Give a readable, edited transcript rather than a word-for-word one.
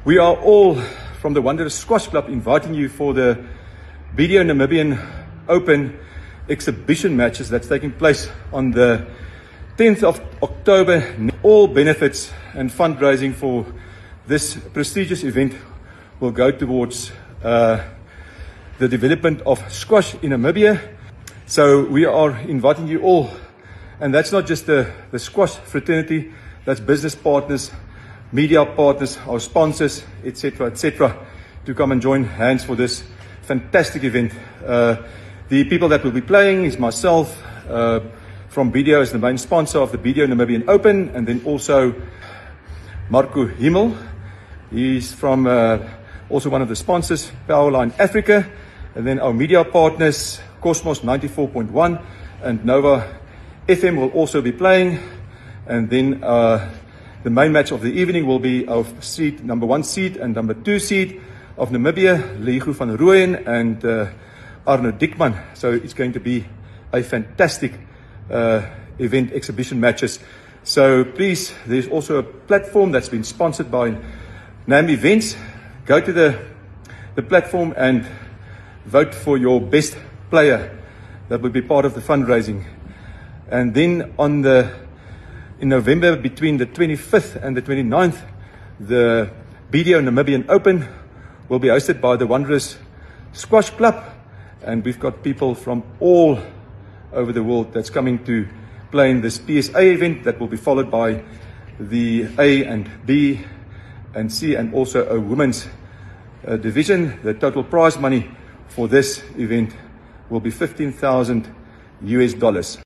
We are all from the Wanderers Squash Club inviting you for the BDO Namibian Open exhibition matches that's taking place on the 10th of October. All benefits and fundraising for this prestigious event will go towards the development of squash in Namibia. So we are inviting you all, and that's not just the squash fraternity, that's business partners, media partners, our sponsors, etc., to come and join hands for this fantastic event. The people that will be playing is myself from BDO as the main sponsor of the BDO Namibian Open, and then also Marco Himmel. He's from also one of the sponsors, Powerline Africa, and then our media partners, Cosmos 94.1 and Nova FM will also be playing, and then the main match of the evening will be our number 1 seed and number 2 seed of Namibia, Leighu van Rooyen and Arno Dickman. So it's going to be a fantastic event, exhibition matches. So please, there's also a platform that's been sponsored by NAM Events. Go to the platform and vote for your best player that will be part of the fundraising. And then in November, between the 25th and the 29th, the BDO Namibian Open will be hosted by the Wanderers Squash Club, and we've got people from all over the world that's coming to play in this PSA event that will be followed by the A and B and C, and also a women's division. The total prize money for this event will be $15,000.